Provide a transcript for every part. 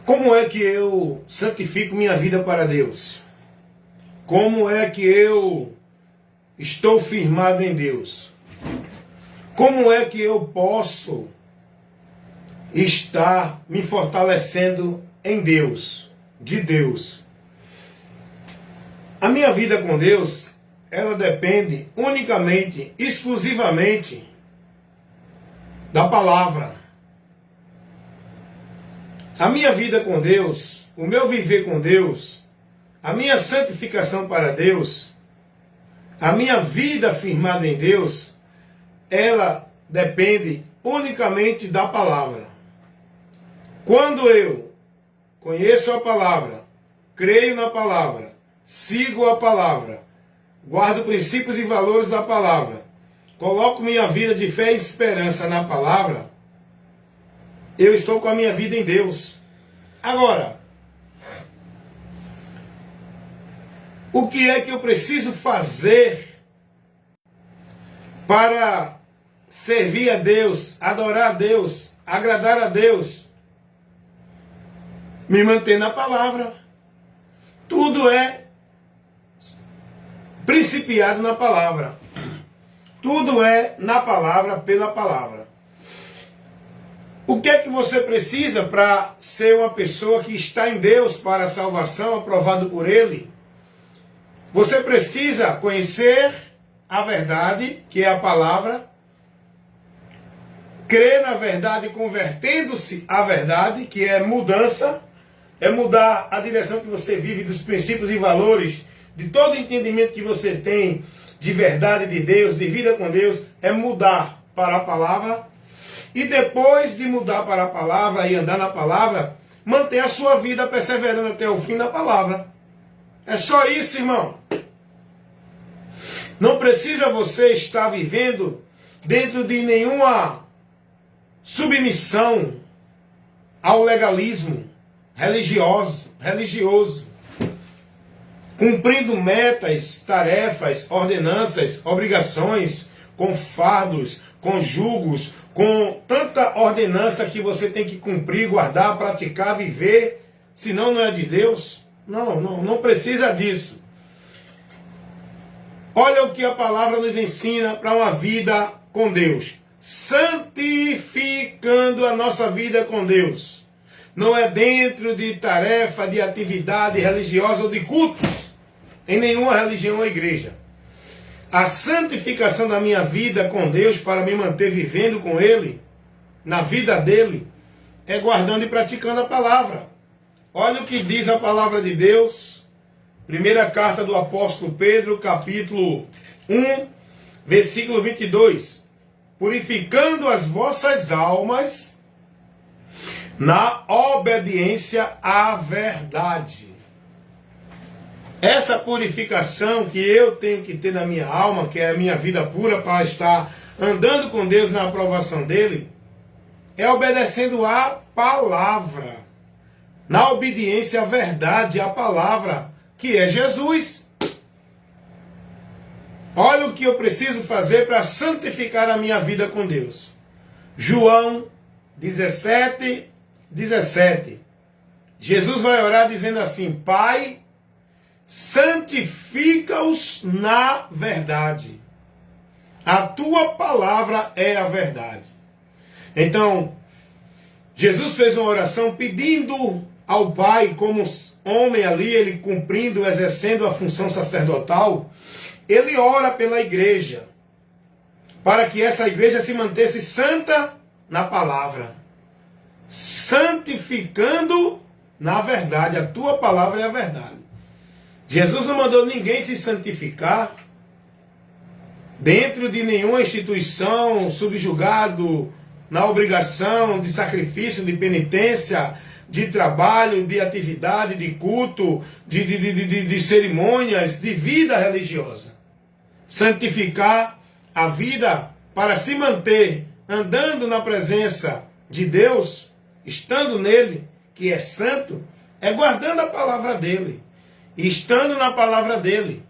Como é que eu santifico minha vida para Deus? Como é que eu estou firmado em Deus? Como é que eu posso estar me fortalecendo em Deus, de Deus? A minha vida com Deus, ela depende unicamente, exclusivamente da palavra. A minha vida com Deus, o meu viver com Deus, a minha santificação para Deus, a minha vida firmada em Deus, ela depende unicamente da palavra. Quando eu conheço a palavra, creio na palavra, sigo a palavra, guardo princípios e valores da palavra, coloco minha vida de fé e esperança na palavra, eu estou com a minha vida em Deus. Agora, o que é que eu preciso fazer para servir a Deus, adorar a Deus, agradar a Deus? Me manter na palavra. Tudo é principiado na palavra. Tudo é na palavra, pela palavra. O que é que você precisa para ser uma pessoa que está em Deus para a salvação, aprovado por Ele? Você precisa conhecer a verdade, que é a palavra, crer na verdade, convertendo-se à verdade, que é mudança, é mudar a direção que você vive, dos princípios e valores, de todo o entendimento que você tem de verdade de Deus, de vida com Deus, é mudar para a palavra. E depois de mudar para a palavra e andar na palavra, manter a sua vida perseverando até o fim da palavra. É só isso, irmão. Não precisa você estar vivendo dentro de nenhuma submissão ao legalismo religioso, cumprindo metas, tarefas, ordenanças, obrigações, com fardos, com julgos, com tanta ordenança que você tem que cumprir, guardar, praticar, viver, senão não é de Deus. Não precisa disso. Olha o que a palavra nos ensina para uma vida com Deus. Santificando a nossa vida com Deus. Não é dentro de tarefa, de atividade religiosa ou de cultos, em nenhuma religião ou igreja. A santificação da minha vida com Deus, para me manter vivendo com Ele, na vida dEle, é guardando e praticando a palavra. Olha o que diz a palavra de Deus, primeira carta do apóstolo Pedro, capítulo 1, versículo 22. Purificando as vossas almas na obediência à verdade. Essa purificação que eu tenho que ter na minha alma, que é a minha vida pura para estar andando com Deus na aprovação dEle, é obedecendo à palavra. Na obediência à verdade, à palavra, que é Jesus. Olha o que eu preciso fazer para santificar a minha vida com Deus. João 17, 17. Jesus vai orar dizendo assim: Pai, santifica-os na verdade. A tua palavra é a verdade. Então, Jesus fez uma oração pedindo ao Pai, como homem ali, ele cumprindo, exercendo a função sacerdotal, ele ora pela igreja, para que essa igreja se mantesse santa na palavra, santificando na verdade. A tua palavra é a verdade. Jesus não mandou ninguém se santificar dentro de nenhuma instituição, subjugado na obrigação de sacrifício, de penitência, de trabalho, de atividade, de culto, de cerimônias, de vida religiosa. Santificar a vida para se manter andando na presença de Deus, estando nele, que é santo, é guardando a palavra dele, estando na palavra dele.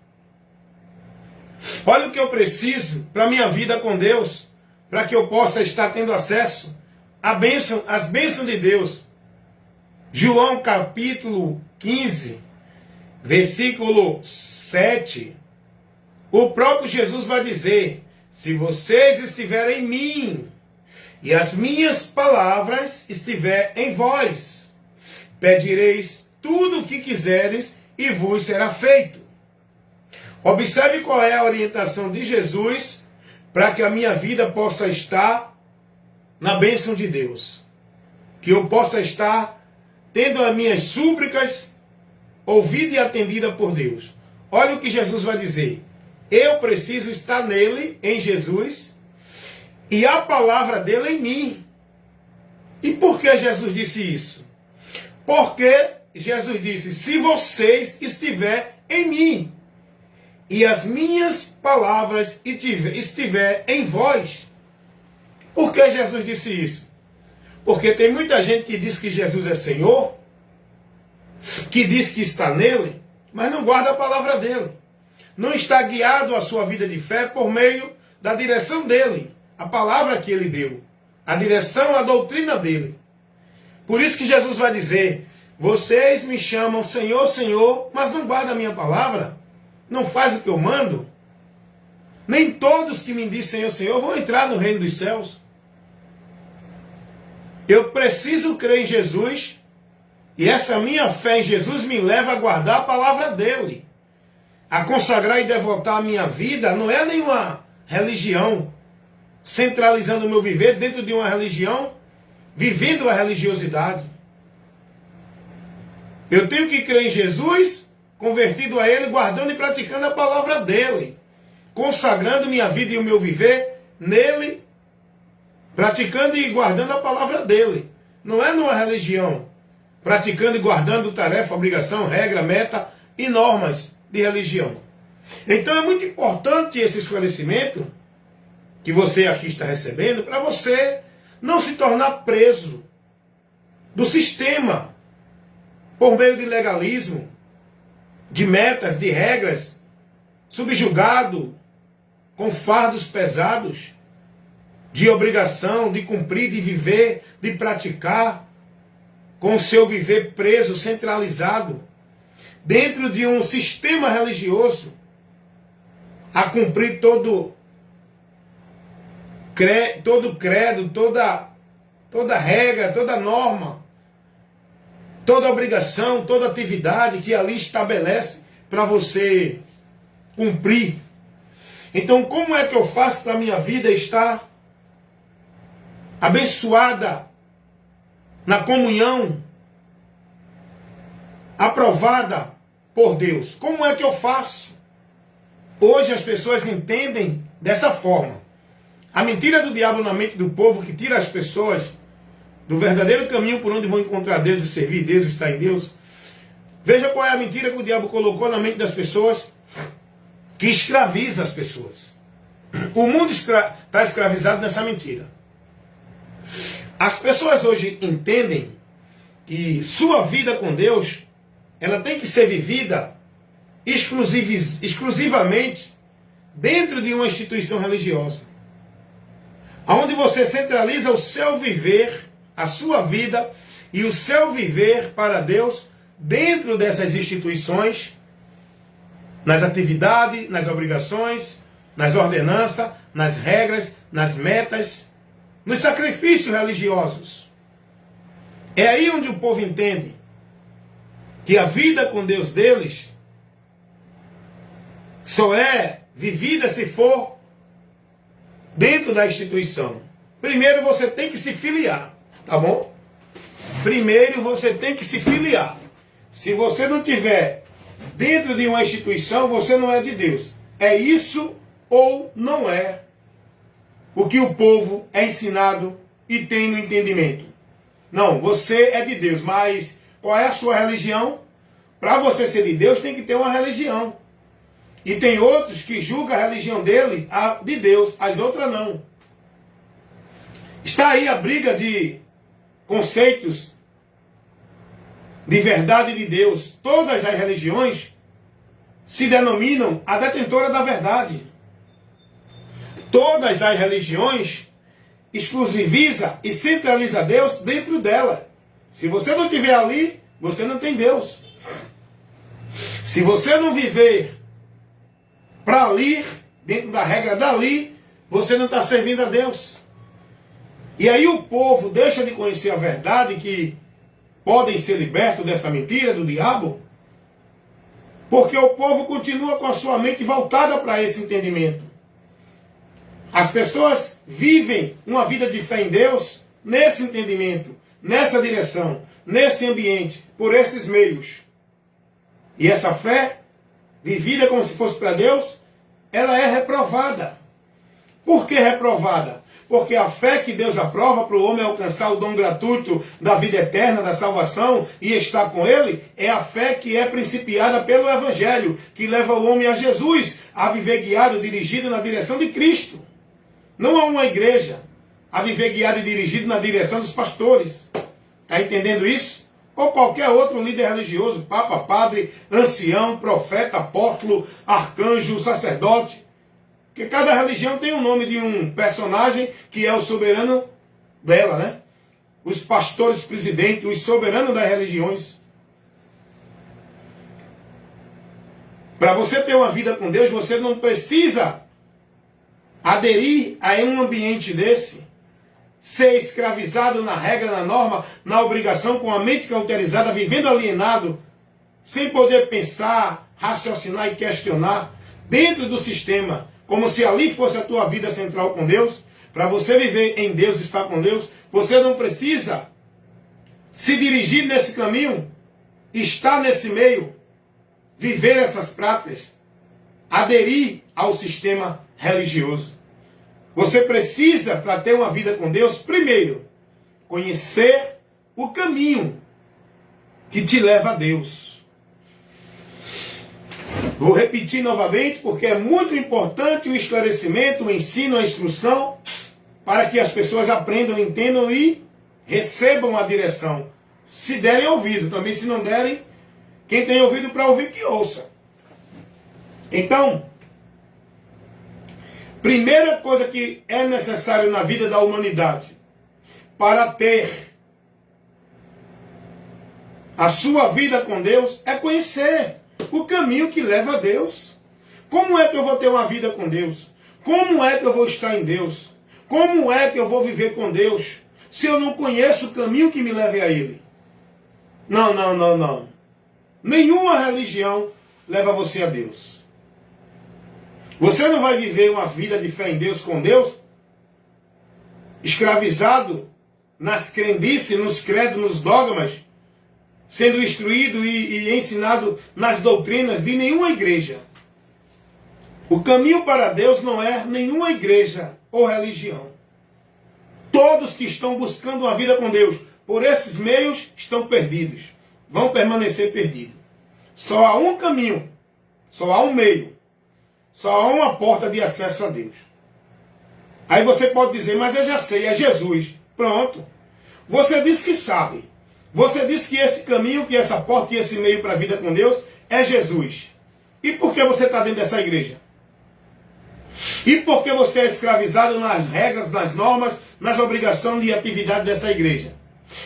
Olha o que eu preciso para a minha vida com Deus, para que eu possa estar tendo acesso às bênçãos de Deus. João capítulo 15, versículo 7, o próprio Jesus vai dizer: se vocês estiverem em mim e as minhas palavras estiverem em vós, pedireis tudo o que quiseres e vos será feito. Observe qual é a orientação de Jesus para que a minha vida possa estar na bênção de Deus. Que eu possa estar tendo as minhas súplicas ouvidas e atendidas por Deus. Olha o que Jesus vai dizer. Eu preciso estar nele, em Jesus, e a palavra dele em mim. E por que Jesus disse isso? Porque Jesus disse: se vocês estiverem em mim, e as minhas palavras estiverem em vós. Por que Jesus disse isso? Porque tem muita gente que diz que Jesus é Senhor, que diz que está nele, mas não guarda a palavra dele. Não está guiado a sua vida de fé por meio da direção dele, a palavra que ele deu, a direção, a doutrina dele. Por isso que Jesus vai dizer: vocês me chamam Senhor, Senhor, mas não guardam a minha palavra, não faz o que eu mando. Nem todos que me dizem Senhor, Senhor vão entrar no reino dos céus. Eu preciso crer em Jesus, e essa minha fé em Jesus me leva a guardar a palavra dele. A consagrar e devotar a minha vida não é nenhuma religião, centralizando o meu viver dentro de uma religião, vivendo a religiosidade. Eu tenho que crer em Jesus, convertido a ele, guardando e praticando a palavra dele, consagrando minha vida e o meu viver nele, praticando e guardando a palavra dele. Não é numa religião, praticando e guardando tarefa, obrigação, regra, meta e normas de religião. Então é muito importante esse esclarecimento que você aqui está recebendo, para você não se tornar preso do sistema por meio de legalismo, de metas, de regras, subjugado com fardos pesados, de obrigação, de cumprir, de viver, de praticar, com o seu viver preso, centralizado, dentro de um sistema religioso, a cumprir todo credo, toda regra, toda norma, toda obrigação, toda atividade que ali estabelece para você cumprir. Então, como é que eu faço para a minha vida estar abençoada na comunhão, aprovada por Deus? Como é que eu faço? Hoje as pessoas entendem dessa forma. A mentira do diabo na mente do povo, que tira as pessoas do verdadeiro caminho por onde vão encontrar Deus e servir Deus e estar em Deus. Veja qual é a mentira que o diabo colocou na mente das pessoas, que escraviza as pessoas. O mundo está escravizado nessa mentira. As pessoas hoje entendem que sua vida com Deus, ela tem que ser vivida exclusivamente dentro de uma instituição religiosa, onde você centraliza o seu viver, a sua vida e o seu viver para Deus dentro dessas instituições, nas atividades, nas obrigações, nas ordenanças, nas regras, nas metas, nos sacrifícios religiosos. É aí onde o povo entende que a vida com Deus deles só é vivida se for dentro da instituição. Primeiro você tem que se filiar, tá bom? Primeiro você tem que se filiar. Se você não tiver dentro de uma instituição, você não é de Deus. É isso ou não é o que o povo é ensinado e tem no entendimento. Não, você é de Deus, mas qual é a sua religião? Para você ser de Deus, tem que ter uma religião. E tem outros que julgam a religião dele a de Deus, as outras não. Está aí a briga de conceitos de verdade de Deus. Todas as religiões se denominam a detentora da verdade. Todas as religiões exclusivizam e centralizam Deus dentro dela. Se você não estiver ali, você não tem Deus. Se você não viver para ali, dentro da regra dali, você não está servindo a Deus. E aí o povo deixa de conhecer a verdade, que podem ser libertos dessa mentira do diabo, porque o povo continua com a sua mente voltada para esse entendimento. As pessoas vivem uma vida de fé em Deus nesse entendimento, nessa direção, nesse ambiente, por esses meios. E essa fé, vivida como se fosse para Deus, ela é reprovada. Por que reprovada? Porque a fé que Deus aprova para o homem alcançar o dom gratuito da vida eterna, da salvação, e estar com Ele, é a fé que é principiada pelo Evangelho, que leva o homem a Jesus, a viver guiado, dirigido na direção de Cristo. Não há uma igreja a viver guiado e dirigido na direção dos pastores. Está entendendo isso? Ou qualquer outro líder religioso, papa, padre, ancião, profeta, apóstolo, arcanjo, sacerdote. Porque cada religião tem o nome de um personagem que é o soberano dela, né? Os pastores, presidentes, os soberanos das religiões. Para você ter uma vida com Deus, você não precisa aderir a um ambiente desse, ser escravizado na regra, na norma, na obrigação, com a mente cauterizada, vivendo alienado, sem poder pensar, raciocinar e questionar, dentro do sistema, como se ali fosse a tua vida central com Deus. Para você viver em Deus, estar com Deus, você não precisa se dirigir nesse caminho, estar nesse meio, viver essas práticas, aderir ao sistema religioso. Você precisa, para ter uma vida com Deus, primeiro, conhecer o caminho que te leva a Deus. Vou repetir novamente, porque é muito importante o esclarecimento, o ensino, a instrução, para que as pessoas aprendam, entendam e recebam a direção. Se derem ouvido, também se não derem, quem tem ouvido para ouvir, que ouça. Então, primeira coisa que é necessário na vida da humanidade, para ter a sua vida com Deus, é conhecer o caminho que leva a Deus. Como é que eu vou ter uma vida com Deus? Como é que eu vou estar em Deus? Como é que eu vou viver com Deus, se eu não conheço o caminho que me leve a Ele? Não. Nenhuma religião leva você a Deus. Você não vai viver uma vida de fé em Deus, com Deus, escravizado nas crendices, nos credos, nos dogmas, sendo instruído e ensinado nas doutrinas de nenhuma igreja. O caminho para Deus não é nenhuma igreja ou religião. Todos que estão buscando uma vida com Deus, por esses meios, estão perdidos. Vão permanecer perdidos. Só há um caminho, só há um meio, só há uma porta de acesso a Deus. Aí você pode dizer, mas eu já sei, é Jesus. Pronto. Você diz que sabe. Você diz que esse caminho, que essa porta e esse meio para a vida com Deus é Jesus. E por que você está dentro dessa igreja? E por que você é escravizado nas regras, nas normas, nas obrigações de atividade dessa igreja?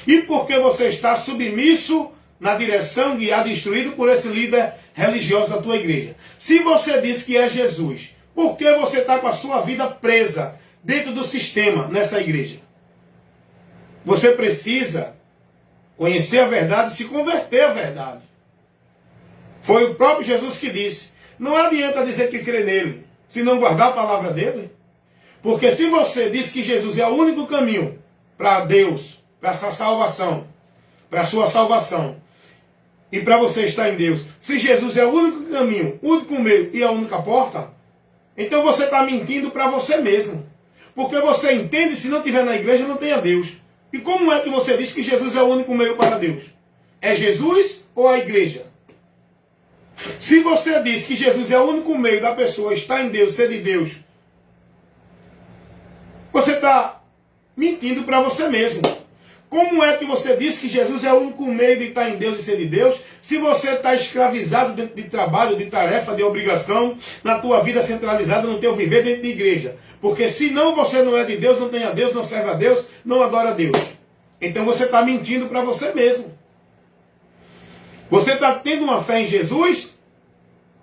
E por que você está submisso na direção, guiado e instruído por esse líder religioso da tua igreja? Se você diz que é Jesus, por que você está com a sua vida presa dentro do sistema nessa igreja? Você precisa conhecer a verdade e se converter à verdade. Foi o próprio Jesus que disse, não adianta dizer que crê nele, se não guardar a palavra dele. Porque se você diz que Jesus é o único caminho para Deus, para essa salvação, para a sua salvação, e para você estar em Deus, se Jesus é o único caminho, o único meio e a única porta, então você está mentindo para você mesmo. Porque você entende, se não estiver na igreja, não tem a Deus. E como é que você diz que Jesus é o único meio para Deus? É Jesus ou a igreja? Se você diz que Jesus é o único meio da pessoa estar em Deus, ser de Deus, você está mentindo para você mesmo. Como é que você diz que Jesus é o único meio de estar em Deus e ser de Deus, se você está escravizado dentro de trabalho, de tarefa, de obrigação, na tua vida centralizada, no teu viver dentro de igreja? Porque senão você não é de Deus, não tem a Deus, não serve a Deus, não adora a Deus. então você está mentindo para você mesmo. Você está tendo uma fé em Jesus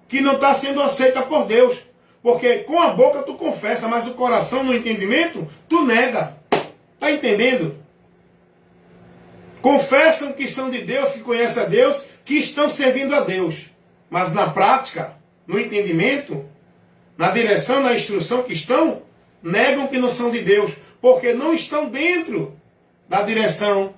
que não está sendo aceita por Deus. Porque com a boca tu confessa, mas o coração, no entendimento, tu nega. Está entendendo? Confessam que são de Deus, que conhecem a Deus, que estão servindo a Deus. Mas na prática, no entendimento, na direção, na instrução que estão, negam que não são de Deus. Porque não estão dentro da direção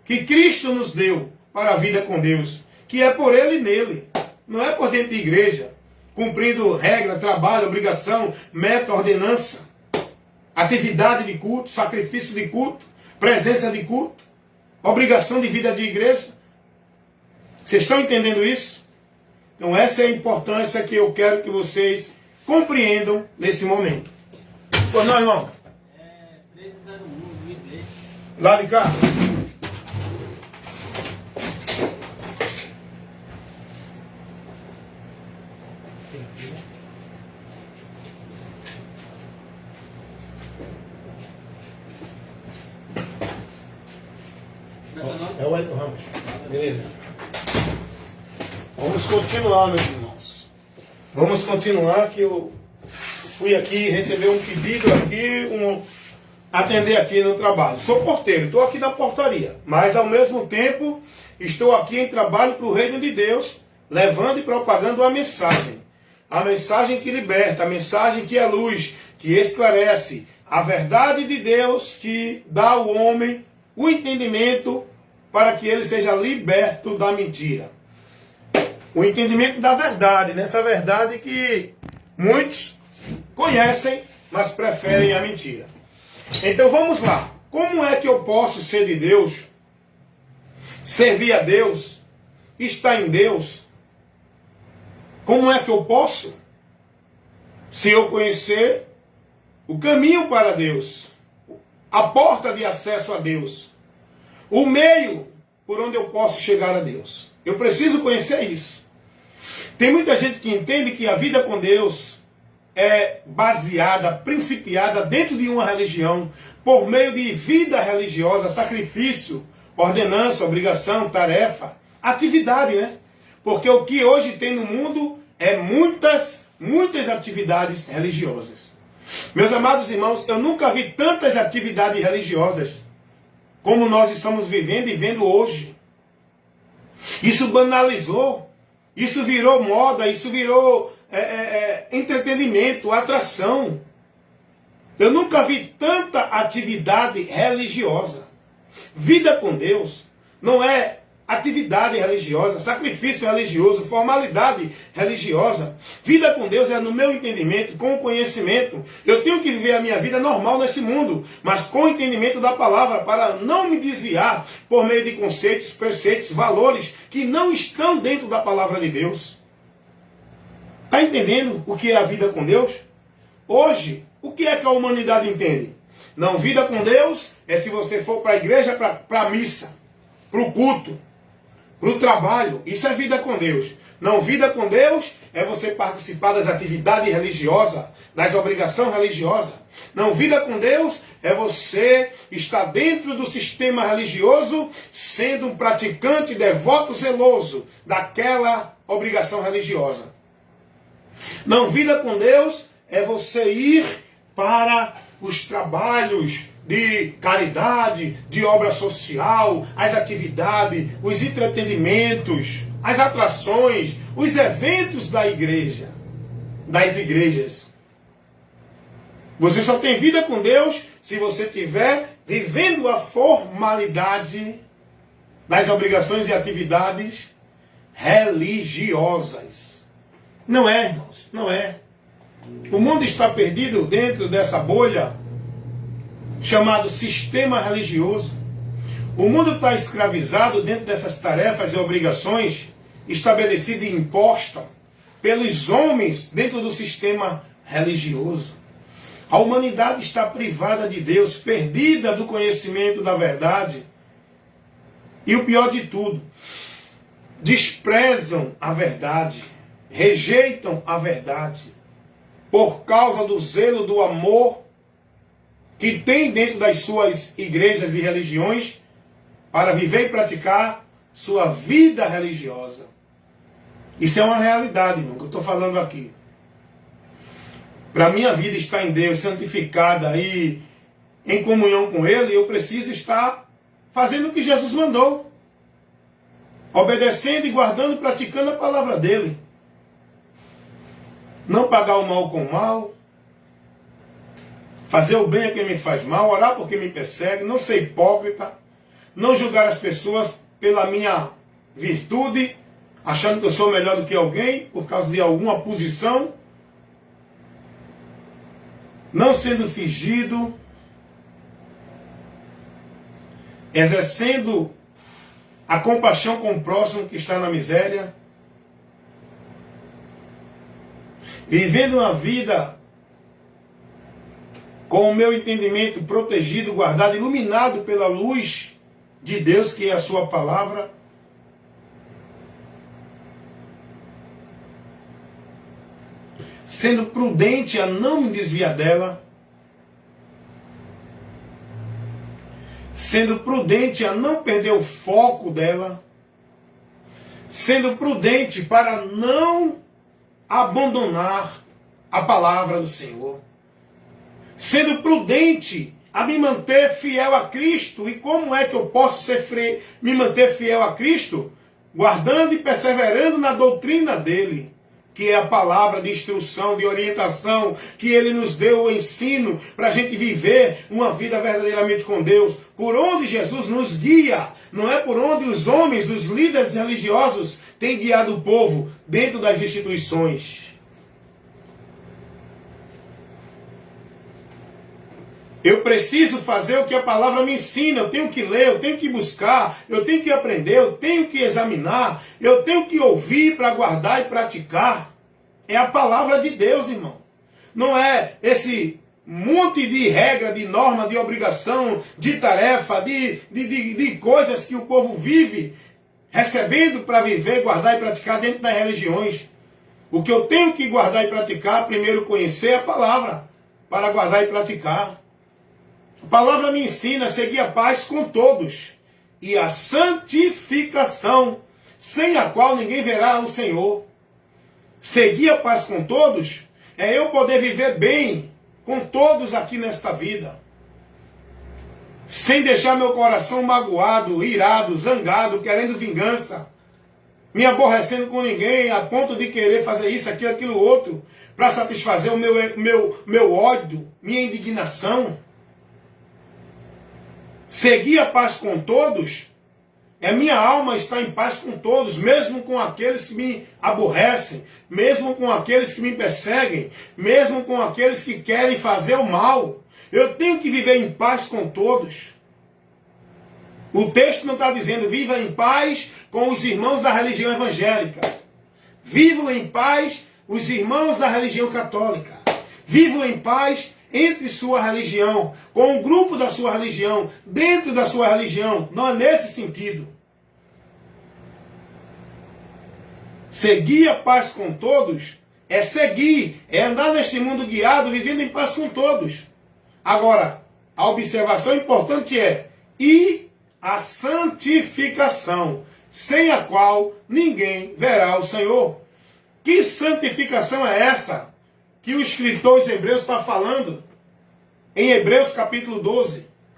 que Cristo nos deu para a vida com Deus. Que é por Ele e nele. Não é por dentro de igreja. Cumprindo regra, trabalho, obrigação, meta, ordenança, atividade de culto, sacrifício de culto, presença de culto, obrigação de vida de igreja. Vocês estão entendendo isso? Então essa é a importância que eu quero que vocês compreendam nesse momento. Pois não, irmão? 1301, inglês. Lá de cá. É o Elton Ramos. Beleza. Vamos continuar, meus irmãos. Vamos continuar, que eu fui aqui receber um pedido aqui, atender aqui no trabalho. Sou porteiro, estou aqui na portaria, mas ao mesmo tempo estou aqui em trabalho para o reino de Deus, levando e propagando a mensagem que liberta, a mensagem que é luz, que esclarece, a verdade de Deus que dá ao homem o entendimento para que ele seja liberto da mentira. O entendimento da verdade, nessa verdade que muitos conhecem, mas preferem a mentira. Então vamos lá. Como é que eu posso ser de Deus, servir a Deus, estar em Deus? Como é que eu posso? Se eu conhecer o caminho para Deus, a porta de acesso a Deus, o meio por onde eu posso chegar a Deus. Eu preciso conhecer isso. Tem muita gente que entende que a vida com Deus é baseada, principiada dentro de uma religião, por meio de vida religiosa, sacrifício, ordenança, obrigação, tarefa, atividade, né? Porque o que hoje tem no mundo é muitas atividades religiosas. Meus amados irmãos, eu nunca vi tantas atividades religiosas como nós estamos vivendo e vendo hoje. Isso banalizou, isso virou moda, isso virou entretenimento, atração. Eu nunca vi tanta atividade religiosa. Vida com Deus não é atividade religiosa, sacrifício religioso, formalidade religiosa. Vida com Deus é no meu entendimento, com o conhecimento. Eu tenho que viver a minha vida normal nesse mundo, mas com o entendimento da palavra, para não me desviar por meio de conceitos, preceitos, valores que não estão dentro da palavra de Deus. Está entendendo o que é a vida com Deus? Hoje, o que é que a humanidade entende? Não, vida com Deus é se você for para a igreja, para a missa, para o culto, para o trabalho. Isso é vida com Deus. Não, vida com Deus é você participar das atividades religiosas, das obrigações religiosas. Não, vida com Deus é você estar dentro do sistema religioso, sendo um praticante, devoto, zeloso daquela obrigação religiosa. Não, vida com Deus é você ir para os trabalhos de caridade, de obra social, as atividades, os entretenimentos, as atrações, os eventos da igreja, das igrejas. Você só tem vida com Deus se você estiver vivendo a formalidade das obrigações e atividades religiosas. Não é, irmãos, não é. O mundo está perdido dentro dessa bolha chamado sistema religioso. O mundo está escravizado dentro dessas tarefas e obrigações estabelecidas e impostas pelos homens dentro do sistema religioso. A humanidade está privada de Deus, perdida do conhecimento da verdade. E o pior de tudo, desprezam a verdade, rejeitam a verdade, por causa do zelo, do amor que tem dentro das suas igrejas e religiões para viver e praticar sua vida religiosa. Isso é uma realidade, irmão, que eu estou falando aqui. Para a minha vida estar em Deus, santificada e em comunhão com Ele, eu preciso estar fazendo o que Jesus mandou. Obedecendo e guardando e praticando a palavra dEle. Não pagar o mal com o mal. Fazer o bem a quem me faz mal. Orar por quem me persegue. Não ser hipócrita. Não julgar as pessoas pela minha virtude, achando que eu sou melhor do que alguém, por causa de alguma posição. Não sendo fingido. Exercendo a compaixão com o próximo que está na miséria. Vivendo uma vida com o meu entendimento protegido, guardado, iluminado pela luz de Deus, que é a sua palavra. Sendo prudente a não me desviar dela. Sendo prudente a não perder o foco dela. Sendo prudente para não abandonar a palavra do Senhor. Sendo prudente a me manter fiel a Cristo. E como é que eu posso me manter fiel a Cristo? Guardando e perseverando na doutrina dele, que é a palavra de instrução, de orientação, que Ele nos deu o ensino para a gente viver uma vida verdadeiramente com Deus. Por onde Jesus nos guia, não é por onde os homens, os líderes religiosos têm guiado o povo dentro das instituições. Eu preciso fazer o que a palavra me ensina, eu tenho que ler, eu tenho que buscar, eu tenho que aprender, eu tenho que examinar, eu tenho que ouvir para guardar e praticar. É a palavra de Deus, irmão. Não é esse monte de regra, de norma, de obrigação, de tarefa, de coisas que o povo vive, recebendo para viver, guardar e praticar dentro das religiões. O que eu tenho que guardar e praticar, primeiro conhecer a palavra, para guardar e praticar. A palavra me ensina a seguir a paz com todos e a santificação, sem a qual ninguém verá o Senhor. Seguir a paz com todos é eu poder viver bem com todos aqui nesta vida, sem deixar meu coração magoado, irado, zangado, querendo vingança, me aborrecendo com ninguém, a ponto de querer fazer isso, aquilo, outro, para satisfazer o meu ódio, minha indignação. Seguir a paz com todos é minha alma estar em paz com todos, mesmo com aqueles que me aborrecem, mesmo com aqueles que me perseguem, mesmo com aqueles que querem fazer o mal. Eu tenho que viver em paz com todos. O texto não está dizendo viva em paz com os irmãos da religião evangélica. Vivam em paz os irmãos da religião católica. Vivam em paz entre sua religião, com o grupo da sua religião, dentro da sua religião. Não é nesse sentido. Seguir a paz com todos é seguir, é andar neste mundo guiado, vivendo em paz com todos. Agora, a observação importante é e a santificação, sem a qual ninguém verá o Senhor. Que santificação é essa que o escritor aos Hebreus está falando? Em Hebreus capítulo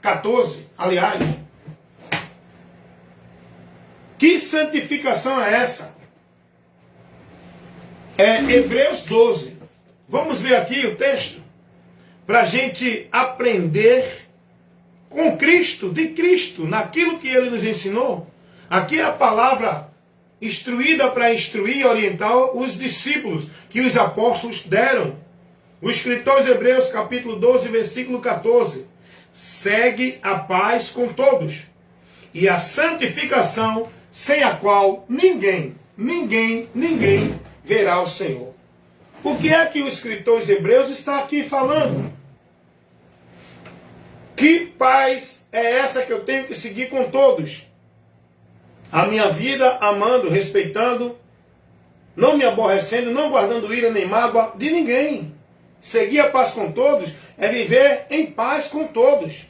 14, aliás. Que santificação é essa? É Hebreus 12. Vamos ver aqui o texto, para a gente aprender com Cristo, de Cristo, naquilo que Ele nos ensinou. Aqui é a palavra instruída para instruir e orientar os discípulos que os apóstolos deram. O escritor aos Hebreus, capítulo 12, versículo 14. Segue a paz com todos e a santificação, sem a qual ninguém verá o Senhor. O que é que o escritor aos Hebreus está aqui falando? Que paz é essa que eu tenho que seguir com todos? A minha vida amando, respeitando, não me aborrecendo, não guardando ira nem mágoa de ninguém. Seguir a paz com todos é viver em paz com todos.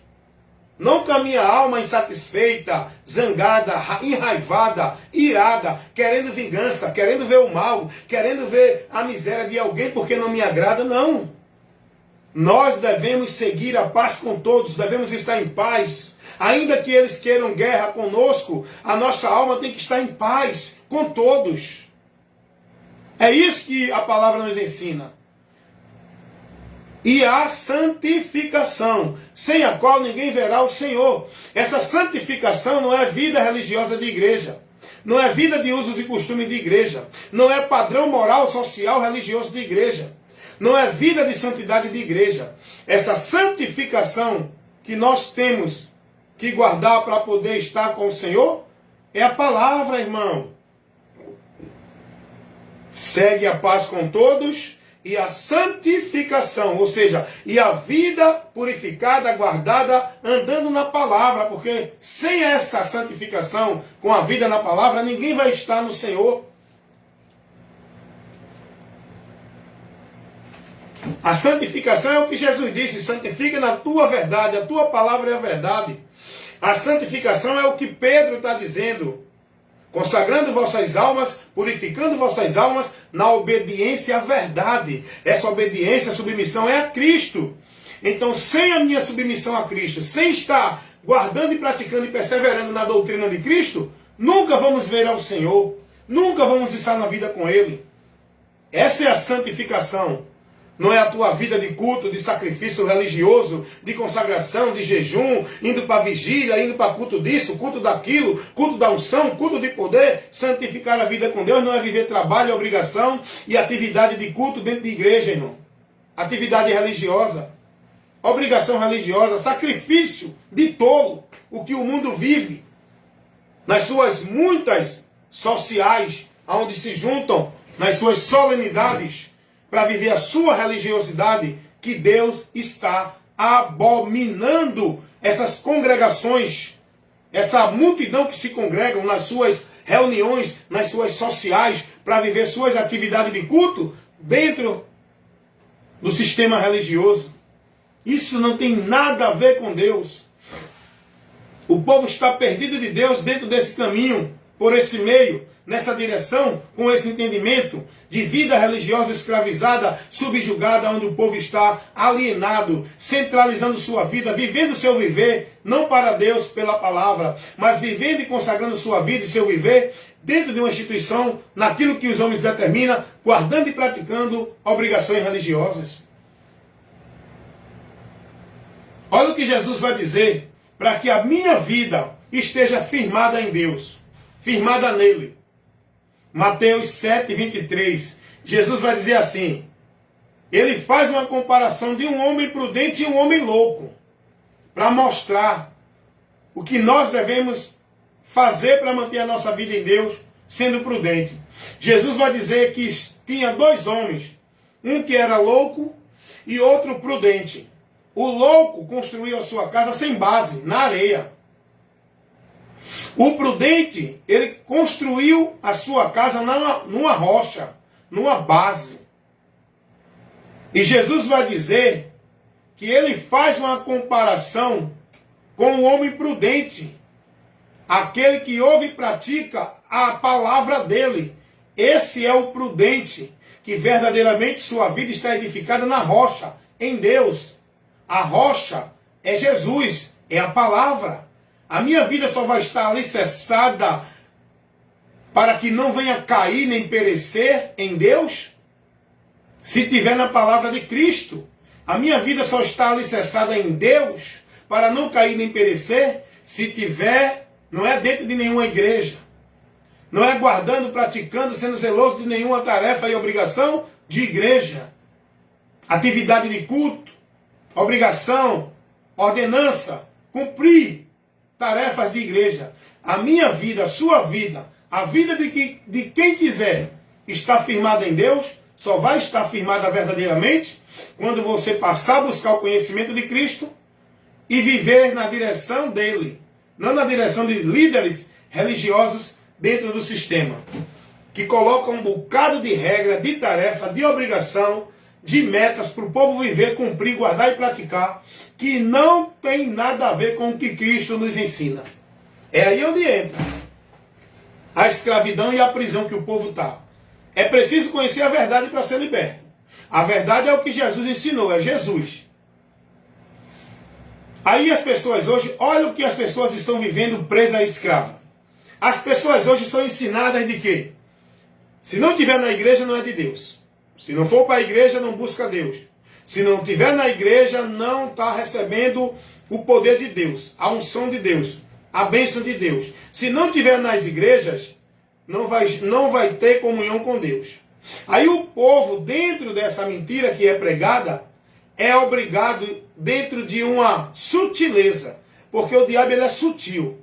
Não com a minha alma insatisfeita, zangada, enraivada, irada, querendo vingança, querendo ver o mal, querendo ver a miséria de alguém porque não me agrada, não. Nós devemos seguir a paz com todos, devemos estar em paz. Ainda que eles queiram guerra conosco, a nossa alma tem que estar em paz com todos. É isso que a palavra nos ensina. E a santificação, sem a qual ninguém verá o Senhor. Essa santificação não é vida religiosa de igreja. Não é vida de usos e costumes de igreja. Não é padrão moral, social, religioso de igreja. Não é vida de santidade de igreja. Essa santificação que nós temos que guardar para poder estar com o Senhor é a palavra, irmão. Segue a paz com todos e a santificação, ou seja, e a vida purificada, guardada, andando na palavra, porque sem essa santificação, com a vida na palavra, ninguém vai estar no Senhor. A santificação é o que Jesus disse: santifica na tua verdade, a tua palavra é a verdade. A santificação é o que Pedro está dizendo: consagrando vossas almas, purificando vossas almas na obediência à verdade. Essa obediência, submissão é a Cristo. Então, sem a minha submissão a Cristo, sem estar guardando e praticando e perseverando na doutrina de Cristo, nunca vamos ver ao Senhor, nunca vamos estar na vida com Ele. Essa é a santificação. Não é a tua vida de culto, de sacrifício religioso, de consagração, de jejum, indo para vigília, indo para culto disso, culto daquilo, culto da unção, culto de poder. Santificar a vida com Deus não é viver trabalho, obrigação e atividade de culto dentro de igreja, irmão. Atividade religiosa, obrigação religiosa, sacrifício de tolo, o que o mundo vive nas suas muitas sociais, onde se juntam, nas suas solenidades, para viver a sua religiosidade, que Deus está abominando essas congregações, essa multidão que se congregam nas suas reuniões, nas suas sociais, para viver suas atividades de culto dentro do sistema religioso. Isso não tem nada a ver com Deus. O povo está perdido de Deus dentro desse caminho, por esse meio, nessa direção, com esse entendimento de vida religiosa escravizada, subjugada, onde o povo está alienado, centralizando sua vida, vivendo seu viver, não para Deus pela palavra, mas vivendo e consagrando sua vida e seu viver dentro de uma instituição, naquilo que os homens determinam, guardando e praticando obrigações religiosas. Olha o que Jesus vai dizer, para que a minha vida esteja firmada em Deus, firmada nele. Mateus 7, 23, Jesus vai dizer assim, ele faz uma comparação de um homem prudente e um homem louco, para mostrar o que nós devemos fazer para manter a nossa vida em Deus, sendo prudente. Jesus vai dizer que tinha dois homens, um que era louco e outro prudente. O louco construiu a sua casa sem base, na areia. O prudente, ele construiu a sua casa numa rocha, numa base. E Jesus vai dizer que ele faz uma comparação com o homem prudente, aquele que ouve e pratica a palavra dele. Esse é o prudente, que verdadeiramente sua vida está edificada na rocha, em Deus. A rocha é Jesus, é a palavra. A minha vida só vai estar alicerçada para que não venha cair nem perecer em Deus, se tiver na palavra de Cristo. A minha vida só está alicerçada em Deus para não cair nem perecer, se tiver, não é dentro de nenhuma igreja. Não é guardando, praticando, sendo zeloso de nenhuma tarefa e obrigação de igreja. Atividade de culto, obrigação, ordenança, cumprir tarefas de igreja. A minha vida, a sua vida, a vida de quem quiser estar firmada em Deus, só vai estar firmada verdadeiramente quando você passar a buscar o conhecimento de Cristo e viver na direção dele, não na direção de líderes religiosos dentro do sistema, que colocam um bocado de regra, de tarefa, de obrigação de metas para o povo viver, cumprir, guardar e praticar, que não tem nada a ver com o que Cristo nos ensina. É aí onde entra a escravidão e a prisão que o povo está. É preciso conhecer a verdade para ser liberto. A verdade é o que Jesus ensinou, é Jesus. Aí as pessoas hoje, olha o que as pessoas estão vivendo presa a escrava. As pessoas hoje são ensinadas de quê? Se não estiver na igreja, não é de Deus. Se não for para a igreja, não busca Deus. Se não estiver na igreja, não está recebendo o poder de Deus, a unção de Deus, a bênção de Deus. Se não estiver nas igrejas, não vai ter comunhão com Deus. Aí o povo, dentro dessa mentira que é pregada, é obrigado dentro de uma sutileza. Porque o diabo ele é sutil.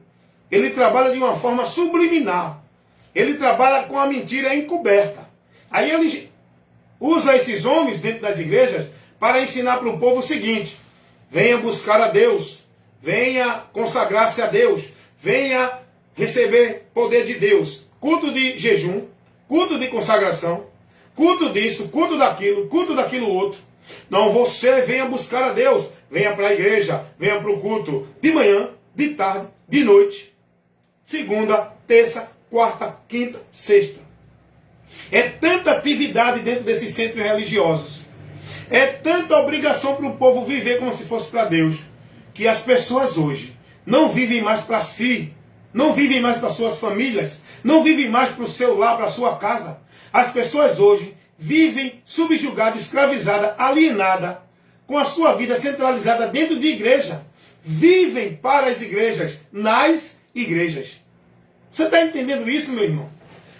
Ele trabalha de uma forma subliminar. Ele trabalha com a mentira encoberta. Aí ele usa esses homens dentro das igrejas para ensinar para o povo o seguinte: venha buscar a Deus, venha consagrar-se a Deus, venha receber poder de Deus. Culto de jejum, culto de consagração, culto disso, culto daquilo outro. Não, você venha buscar a Deus, venha para a igreja, venha para o culto de manhã, de tarde, de noite, segunda, terça, quarta, quinta, sexta. É tanta atividade dentro desses centros religiosos. É tanta obrigação para o povo viver como se fosse para Deus, que as pessoas hoje não vivem mais para si, não vivem mais para suas famílias, não vivem mais para o seu lar, para a sua casa. As pessoas hoje vivem subjugadas, escravizadas, alienadas, com a sua vida centralizada dentro de igreja. Vivem para as igrejas, nas igrejas. Você está entendendo isso, meu irmão?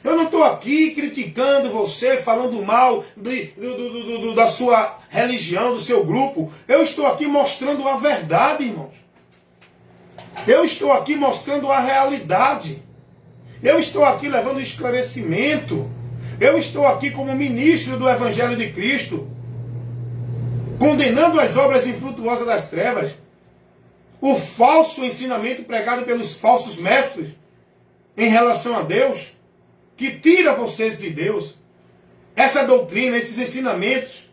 Eu não estou aqui criticando você, falando mal da sua religião, do seu grupo. Eu estou aqui mostrando a verdade, irmãos. Eu estou aqui mostrando a realidade. Eu estou aqui levando esclarecimento. Eu estou aqui como ministro do Evangelho de Cristo, condenando as obras infrutuosas das trevas, o falso ensinamento pregado pelos falsos mestres em relação a Deus, que tira vocês de Deus. Essa doutrina, esses ensinamentos,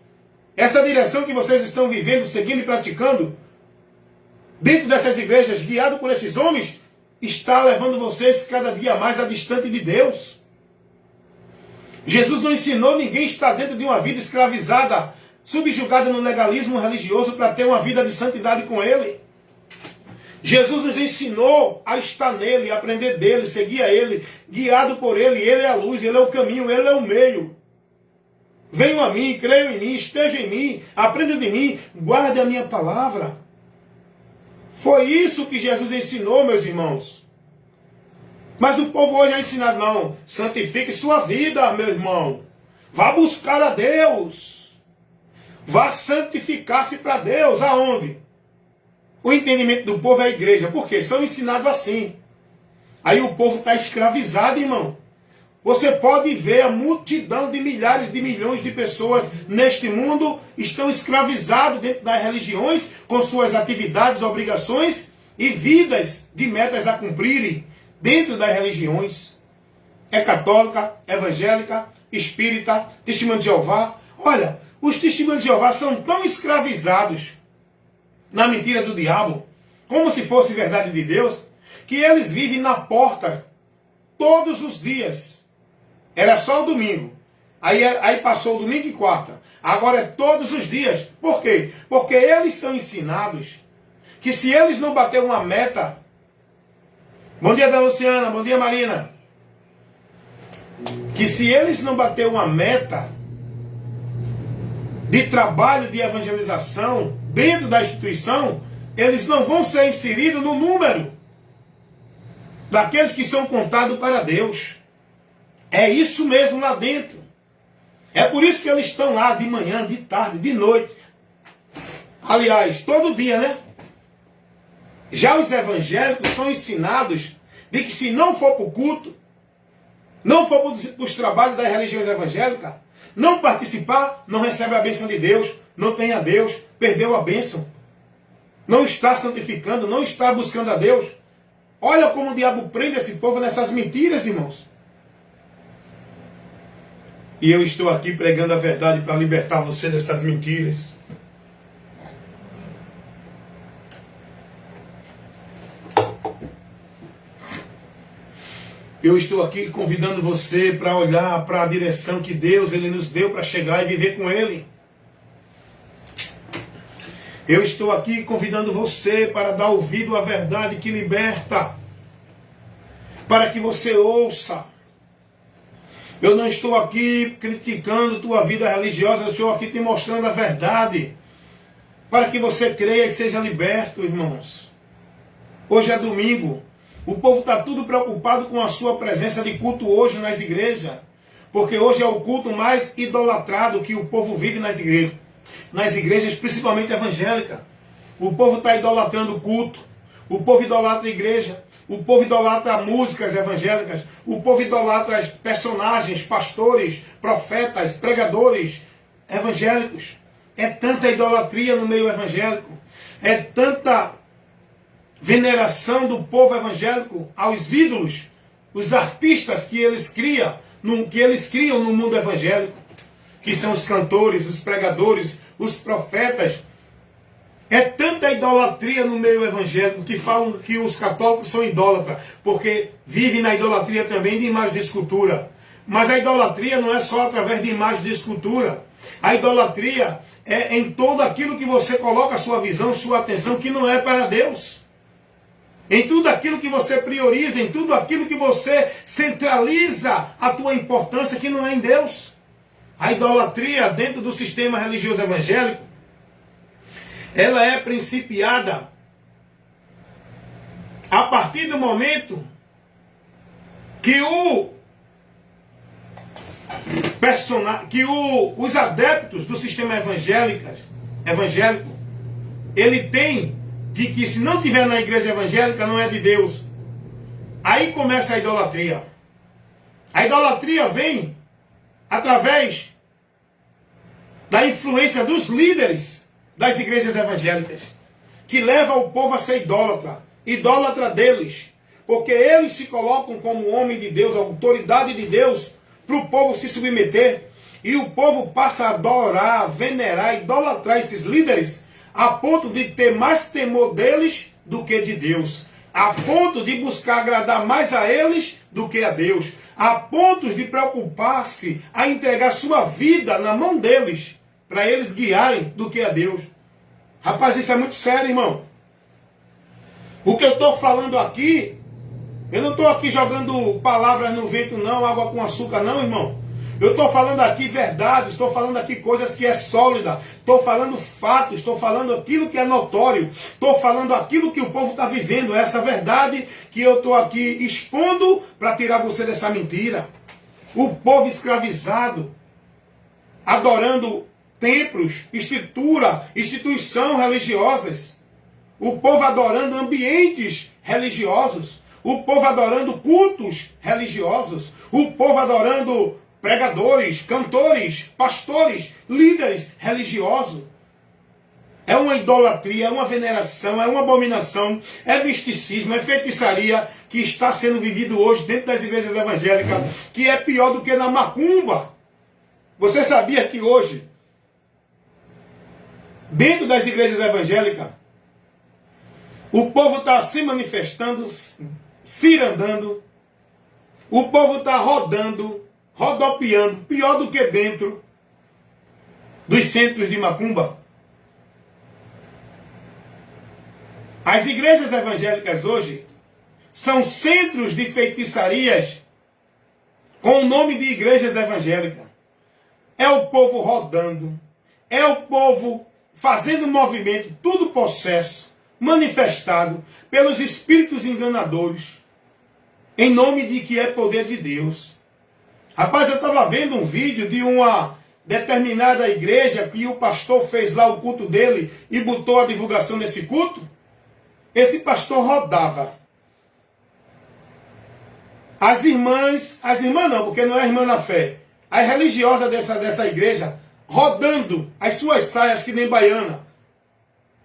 essa direção que vocês estão vivendo, seguindo e praticando, dentro dessas igrejas, guiado por esses homens, está levando vocês cada dia mais a distante de Deus. Jesus não ensinou ninguém a estar dentro de uma vida escravizada, subjugada no legalismo religioso para ter uma vida de santidade com Ele. Jesus nos ensinou a estar nele, aprender dele, seguir a ele, guiado por ele. Ele é a luz, ele é o caminho, ele é o meio. Venham a mim, creiam em mim, estejam em mim, aprendam de mim, guardem a minha palavra. Foi isso que Jesus ensinou, meus irmãos. Mas o povo hoje é ensinado, não, santifique sua vida, meu irmão. Vá buscar a Deus. Vá santificar-se para Deus. Aonde? O entendimento do povo é a igreja. Por quê? São ensinados assim. Aí o povo está escravizado, irmão. Você pode ver a multidão de milhares de milhões de pessoas neste mundo estão escravizados dentro das religiões, com suas atividades, obrigações e vidas de metas a cumprirem dentro das religiões. É católica, evangélica, espírita, testemunha de Jeová. Olha, os testemunhos de Jeová são tão escravizados na mentira do diabo, como se fosse verdade de Deus, que eles vivem na porta todos os dias. Era só o domingo. Aí passou o domingo e quarta. Agora é todos os dias. Por quê? Porque eles são ensinados que se eles não baterem uma meta... Bom dia, da Luciana. Bom dia, Marina. Que se eles não baterem uma meta de trabalho de evangelização dentro da instituição, eles não vão ser inseridos no número daqueles que são contados para Deus. É isso mesmo lá dentro. É por isso que eles estão lá de manhã, de tarde, de noite. Aliás, todo dia, né? Já os evangélicos são ensinados de que se não for para o culto, não for para os trabalhos das religiões evangélicas, não participar, não recebe a bênção de Deus, não tem a Deus, perdeu a bênção. Não está santificando, não está buscando a Deus. Olha como o diabo prende esse povo nessas mentiras, irmãos. E eu estou aqui pregando a verdade para libertar você dessas mentiras. Eu estou aqui convidando você para olhar para a direção que Deus ele nos deu para chegar e viver com Ele. Eu estou aqui convidando você para dar ouvido à verdade que liberta, para que você ouça. Eu não estou aqui criticando tua vida religiosa, eu estou aqui te mostrando a verdade, para que você creia e seja liberto, irmãos. Hoje é domingo. O povo está tudo preocupado com a sua presença de culto hoje nas igrejas. Porque hoje é o culto mais idolatrado que o povo vive nas igrejas. Nas igrejas, principalmente evangélicas. O povo está idolatrando o culto. O povo idolatra a igreja. O povo idolatra músicas evangélicas. O povo idolatra personagens, pastores, profetas, pregadores evangélicos. É tanta idolatria no meio evangélico. É tanta veneração do povo evangélico aos ídolos, os artistas que eles criam no mundo evangélico, que são os cantores, os pregadores, os profetas. É tanta idolatria no meio evangélico que falam que os católicos são idólatras, porque vivem na idolatria também de imagem de escultura. Mas a idolatria não é só através de imagem de escultura. A idolatria é em todo aquilo que você coloca a sua visão, sua atenção, que não é para Deus. Em tudo aquilo que você prioriza, em tudo aquilo que você centraliza a tua importância, que não é em Deus. A idolatria dentro do sistema religioso evangélico, ela é principiada a partir do momento que os adeptos do sistema evangélico, ele tem de que se não tiver na igreja evangélica não é de Deus. Aí começa a idolatria. A idolatria vem através da influência dos líderes das igrejas evangélicas, que leva o povo a ser idólatra deles, porque eles se colocam como homem de Deus, autoridade de Deus, para o povo se submeter, e o povo passa a adorar, venerar, idolatrar esses líderes, a ponto de ter mais temor deles do que de Deus, a ponto de buscar agradar mais a eles do que a Deus, a ponto de preocupar-se a entregar sua vida na mão deles, para eles guiarem do que a Deus. Rapaz, isso é muito sério, irmão. O que eu estou falando aqui, eu não estou aqui jogando palavras no vento não, água com açúcar não, irmão. Eu estou falando aqui verdade, estou falando aqui coisas que é sólida, estou falando fatos, estou falando aquilo que é notório, estou falando aquilo que o povo está vivendo, essa verdade que eu estou aqui expondo para tirar você dessa mentira. O povo escravizado, adorando templos, instituições religiosas, o povo adorando ambientes religiosos, o povo adorando cultos religiosos, o povo adorando pregadores, cantores, pastores, líderes religiosos. É uma idolatria, é uma veneração, é uma abominação, é misticismo, é feitiçaria que está sendo vivido hoje dentro das igrejas evangélicas, que é pior do que na macumba. Você sabia que hoje, dentro das igrejas evangélicas, o povo está se manifestando, cirandando, o povo está rodando, rodopiando, pior do que dentro dos centros de macumba. As igrejas evangélicas hoje são centros de feitiçarias com o nome de igrejas evangélicas. É o povo rodando, é o povo fazendo movimento, tudo possesso, manifestado pelos espíritos enganadores, em nome de que é poder de Deus. Rapaz, eu estava vendo um vídeo de uma determinada igreja que o pastor fez lá o culto dele e botou a divulgação desse culto. Esse pastor rodava. As irmãs não, porque não é irmã na fé, as religiosas dessa igreja, rodando as suas saias que nem baiana,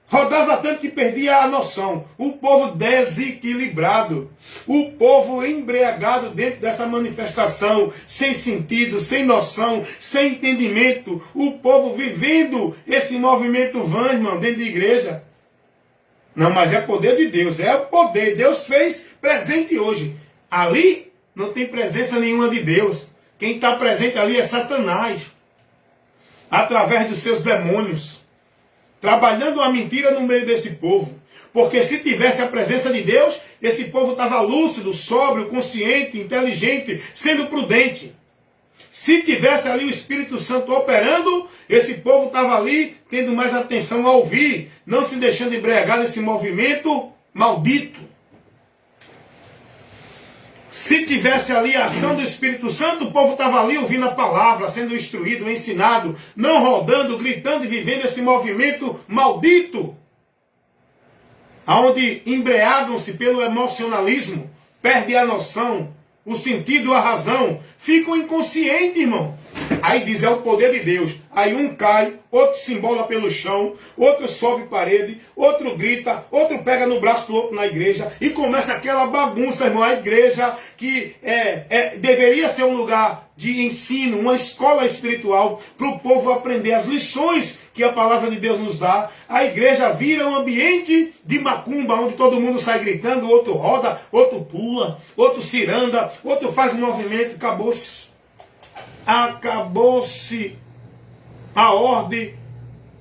Rodava tanto que perdia a noção. O povo desequilibrado. O povo embriagado dentro dessa manifestação. Sem sentido, sem noção, sem entendimento. O povo vivendo esse movimento vã, irmão, dentro de igreja. Não, mas é poder de Deus. É o poder. Deus fez presente hoje. Ali não tem presença nenhuma de Deus. Quem está presente ali é Satanás. Através dos seus demônios. Trabalhando uma mentira no meio desse povo. Porque se tivesse a presença de Deus, esse povo estava lúcido, sóbrio, consciente, inteligente, sendo prudente. Se tivesse ali o Espírito Santo operando, esse povo estava ali tendo mais atenção a ouvir, não se deixando embriagar nesse movimento maldito. Se tivesse ali a ação do Espírito Santo, o povo estava ali ouvindo a palavra, sendo instruído, ensinado, não rodando, gritando e vivendo esse movimento maldito. Onde embriagam-se pelo emocionalismo, perdem a noção, o sentido, a razão, ficam inconscientes, irmão. Aí diz, é o poder de Deus. Aí um cai, outro se embola pelo chão, outro sobe parede, outro grita, outro pega no braço do outro na igreja, e começa aquela bagunça, irmão. A igreja que deveria ser um lugar de ensino, uma escola espiritual, para o povo aprender as lições que a palavra de Deus nos dá. A igreja vira um ambiente de macumba, onde todo mundo sai gritando, outro roda, outro pula, outro ciranda, outro faz um movimento, acabou-se. Acabou-se a ordem,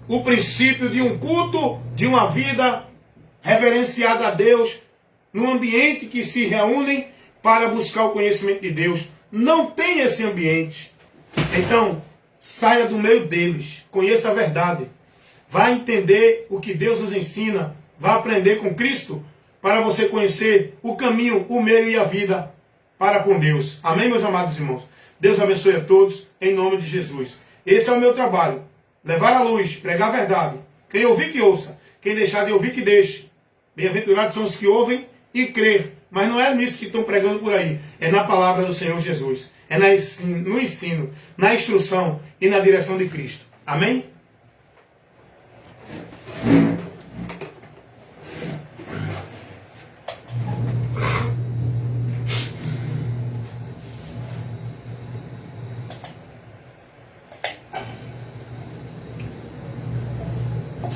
o princípio de um culto, de uma vida reverenciada a Deus, num ambiente que se reúnem para buscar o conhecimento de Deus. Não tem esse ambiente. Então, saia do meio deles, conheça a verdade, vá entender o que Deus nos ensina, vá aprender com Cristo, para você conhecer o caminho, o meio e a vida para com Deus. Amém, meus amados irmãos? Deus abençoe a todos, em nome de Jesus. Esse é o meu trabalho, levar a luz, pregar a verdade. Quem ouvir, que ouça. Quem deixar de ouvir, que deixe. Bem-aventurados são os que ouvem e crêem. Mas não é nisso que estão pregando por aí. É na palavra do Senhor Jesus. É no ensino, na instrução e na direção de Cristo. Amém?